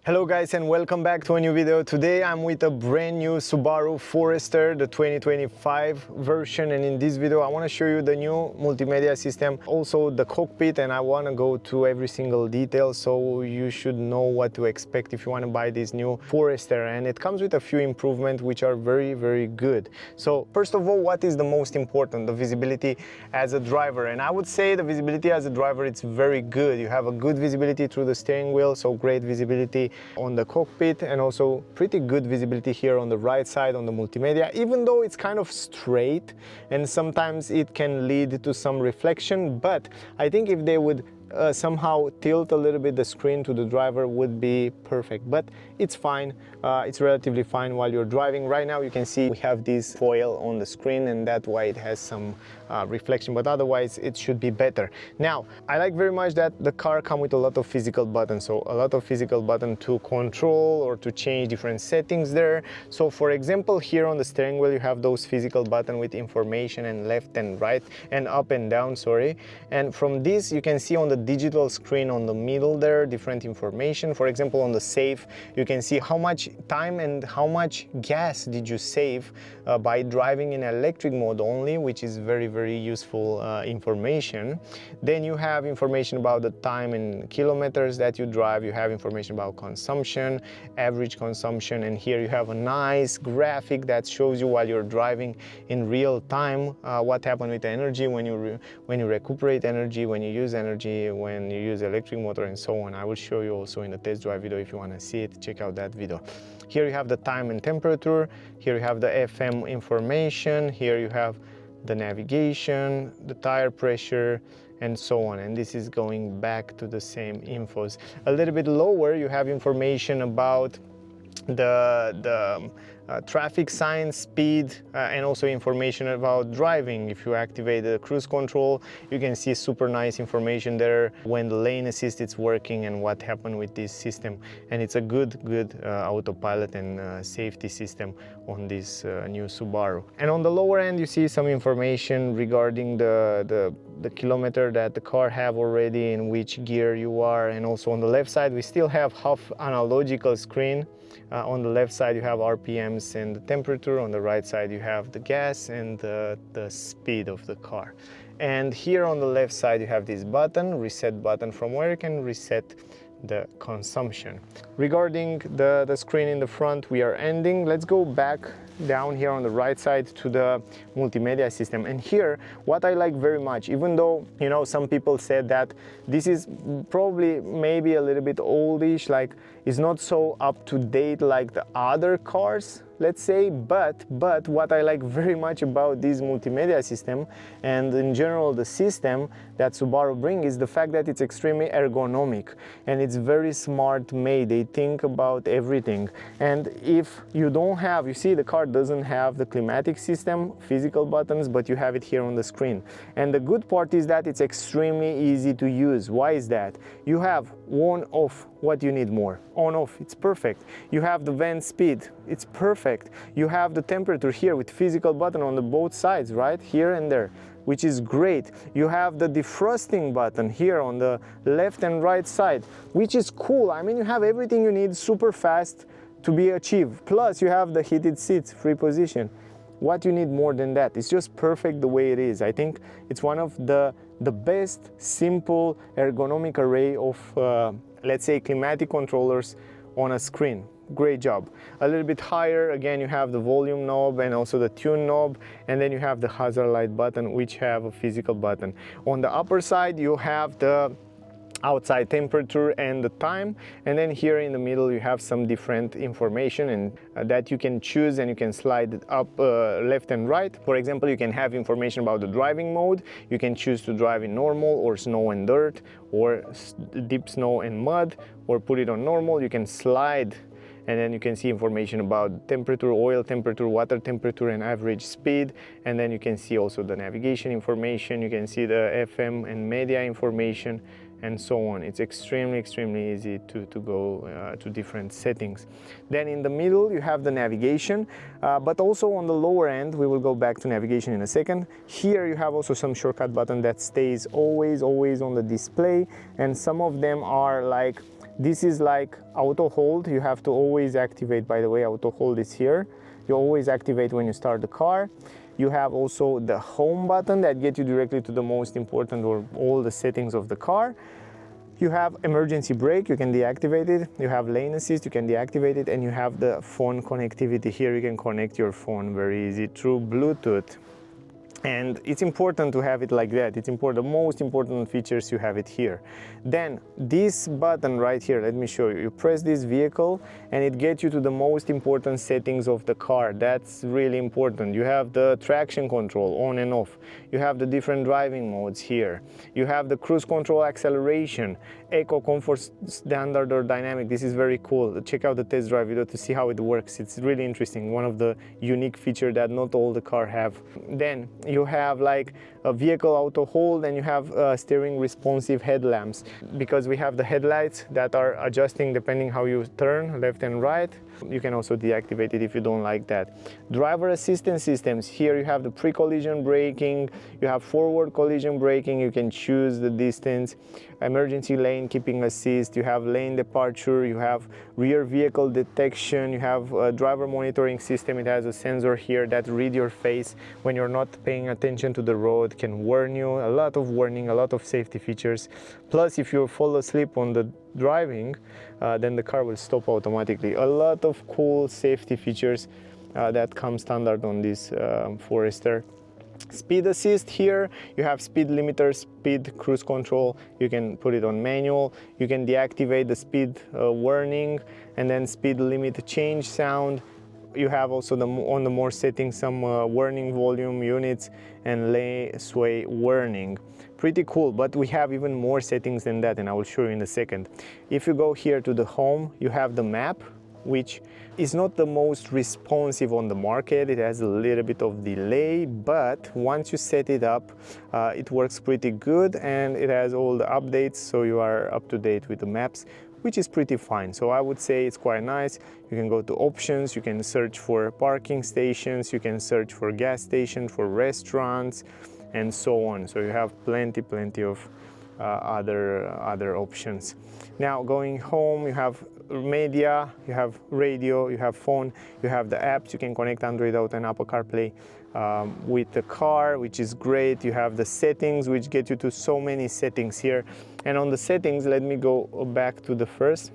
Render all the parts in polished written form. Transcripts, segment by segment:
Hello guys and welcome back to a new video. Today I'm with a brand new Subaru Forester, the 2025 version, and in this video I want to show you the new multimedia system, also the cockpit, and I want to go through every single detail so you should know what to expect if you want to buy this new Forester. And it comes with a few improvements which are very good. So first of all, what is the most important? The visibility as a driver. And I would say the visibility as a driver, it's very good. You have a good visibility through the steering wheel, so great visibility on the cockpit, and also pretty good visibility here on the right side on the multimedia, even though it's kind of straight and sometimes it can lead to some reflection. But I think if they would somehow tilt a little bit the screen to the driver would be perfect, but it's fine. It's relatively fine while you're driving. Right now you can see we have this foil on the screen and that's why it has some reflection, but otherwise it should be better. Now I like very much that the car comes with a lot of physical buttons, so a lot of physical buttons to control or to change different settings there. So for example, here on the steering wheel you have those physical buttons with information and left and right and up and down, sorry. And from this you can see on the digital screen on the middle there different information. For example, on the save you can see how much time and how much gas did you save by driving in electric mode only, which is very useful information. Then you have information about the time in kilometers that you drive. You have information about consumption, average consumption, and here you have a nice graphic that shows you while you're driving in real time what happened with the energy when you recuperate energy, when you use energy, when you use electric motor, and so on. I will show you also in the test drive video. If you want to see it, check out that video. Here you have the time and temperature. Here you have the FM information. Here you have the navigation, the tire pressure, and so on. And this is going back to the same infos. A little bit lower you have information about the traffic signs, speed, and also information about driving. If you activate the cruise control, you can see super nice information there when the lane assist is working and what happened with this system. And it's a good autopilot and safety system on this new Subaru. And on the lower end you see some information regarding the kilometer that the car have already, in which gear you are. And also on the left side we still have half analogical screen. On the left side you have RPMs and the temperature. On the right side you have the gas and the speed of the car. And here on the left side you have this button, reset button, from where you can reset the consumption. Regarding the screen in the front, we are ending. Let's go back down here on the right side to the multimedia system. And here what I like very much, even though you know some people said that this is probably maybe a little bit oldish, like it's not so up to date like the other cars, let's say, but what I like very much about this multimedia system and in general the system that Subaru brings is the fact that it's extremely ergonomic and it's very smart made. They think about everything. And if you don't have, you see the car doesn't have the climatic system physical buttons, but you have it here on the screen. And the good part is that it's extremely easy to use. Why is that? You have on off. What you need more? On off, it's perfect. You have the vent speed, it's perfect. You have the temperature here with physical button on the both sides, right here and there, which is great. You have the defrosting button here on the left and right side, which is cool. I mean, you have everything you need super fast to be achieved. Plus you have the heated seats, free position. What you need more than that? It's just perfect the way it is. I think it's one of the best simple ergonomic array of let's say climatic controllers on a screen. Great job. A little bit higher, again you have the volume knob and also the tune knob, and then you have the hazard light button, which have a physical button. On the upper side you have the outside temperature and the time, and then here in the middle you have some different information and that you can choose, and you can slide it up left and right. For example, you can have information about the driving mode. You can choose to drive in normal or snow and dirt or deep snow and mud, or put it on normal. You can slide and then you can see information about temperature, oil temperature, water temperature, and average speed. And then you can see also the navigation information. You can see the FM and media information, and so on. It's extremely easy to go to different settings. Then in the middle you have the navigation, but also on the lower end, we will go back to navigation in a second. Here you have also some shortcut button that stays always on the display, and some of them are like This is like auto hold. You have to always activate, by the way, auto hold is here. You always activate when you start the car. You have also the home button that gets you directly to the most important or all the settings of the car. You have emergency brake, you can deactivate it. You have lane assist, you can deactivate it. And you have the phone connectivity here. You can connect your phone very easy through Bluetooth. And it's important to have it like that. It's important, the most important features, you have it here. Then this button right here, let me show you. You press this vehicle and it gets you to the most important settings of the car. That's really important. You have the traction control on and off. You have the different driving modes here. You have the cruise control, acceleration, eco, comfort, standard or dynamic. This is very cool. Check out the test drive video to see how it works. It's really interesting. One of the unique features that not all the car have. Then you have like a vehicle auto hold, and you have steering responsive headlamps, because we have the headlights that are adjusting depending how you turn left and right. You can also deactivate it if you don't like that. Driver assistance systems. Here you have the pre-collision braking, you have forward collision braking, you can choose the distance, emergency lane keeping assist, you have lane departure, you have rear vehicle detection, you have a driver monitoring system. It has a sensor here that reads your face when you're not paying attention to the road, can warn you, a lot of warning, a lot of safety features. Plus, if you fall asleep on the driving, then the car will stop automatically. A lot of cool safety features that come standard on this Forester. Speed assist here, you have speed limiter, speed cruise control. You can put it on manual. You can deactivate the speed warning, and then speed limit change sound. You have also on the more settings some warning volume units and lane sway warning. Pretty cool, but we have even more settings than that, and I will show you in a second. If you go here to the home, you have the map, which is not the most responsive on the market. It has a little bit of delay, but once you set it up, it works pretty good, and it has all the updates, so you are up to date with the maps, which is pretty fine. So I would say it's quite nice. You can go to options, you can search for parking stations, you can search for gas stations, for restaurants, and so on. So you have plenty of other options. Now going home, you have media, you have radio, you have phone, you have the apps. You can connect Android Auto and Apple CarPlay with the car, which is great. You have the settings, which get you to so many settings here. And on the settings, let me go back to the first.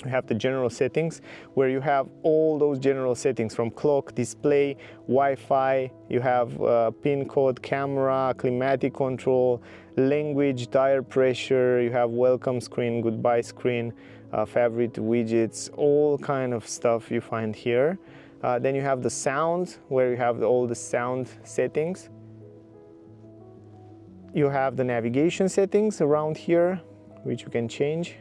You have the general settings, where you have all those general settings from clock, display, Wi-Fi. You have pin code, camera, climatic control, language, tire pressure. You have welcome screen, goodbye screen, favorite widgets, all kind of stuff you find here. Then you have the sound, where you have all the sound settings. You have the navigation settings around here, which you can change.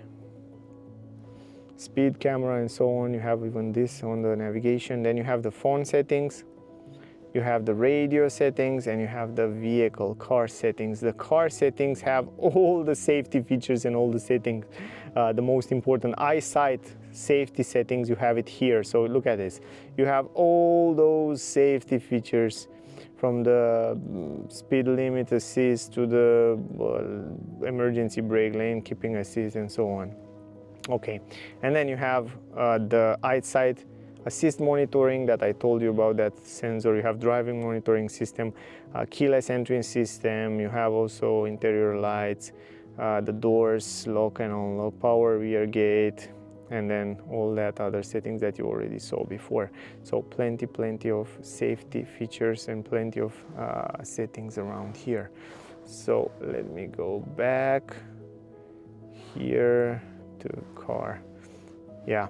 Speed, camera, and so on. You have even this on the navigation. Then you have the phone settings, you have the radio settings, and you have the vehicle car settings. The car settings have all the safety features and all the settings. The most important eyesight safety settings, you have it here. So look at this. You have all those safety features, from the speed limit assist to the emergency brake, lane keeping assist, and so on. Okay, and then you have the eyesight assist monitoring that I told you about, that sensor. You have driving monitoring system, keyless entry system. You have also interior lights, the doors, lock and unlock, power rear gate, and then all that other settings that you already saw before. So plenty of safety features and plenty of settings around here. So let me go back here to car. Yeah,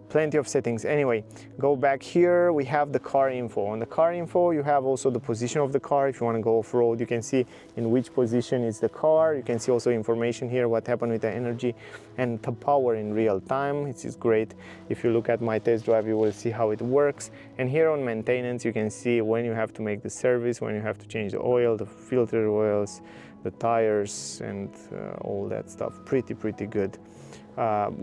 plenty of settings. Anyway, go back here. We have the car info. On the car info, you have also the position of the car. If you want to go off-road, you can see in which position is the car. You can see also information here, what happened with the energy and the power in real time. It is great. If you look at my test drive, you will see how it works. And here on maintenance, you can see when you have to make the service, when you have to change the oil, the filter oils, the tires, and all that stuff. Pretty good.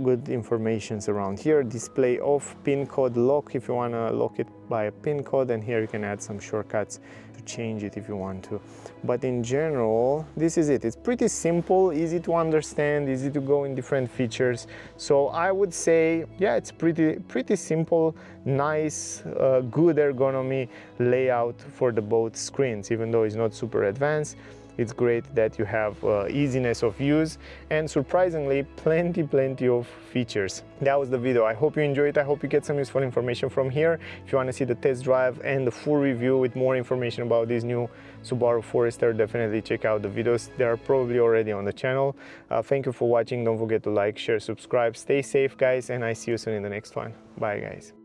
good informations around here. Display off, pin code lock if you want to lock it by a pin code, and here you can add some shortcuts to change it if you want to. But in general, this is it. It's pretty simple, easy to understand, easy to go in different features. So I would say, yeah, it's pretty simple, nice, good ergonomy layout for the both screens, even though it's not super advanced. It's great that you have easiness of use and surprisingly plenty of features. That was the video. I hope you enjoyed it. I hope you get some useful information from here. If you want to see the test drive and the full review with more information about this new Subaru Forester, definitely check out the videos. They are probably already on the channel. Thank you for watching. Don't forget to like, share, subscribe. Stay safe, guys, and I see you soon in the next one. Bye, guys.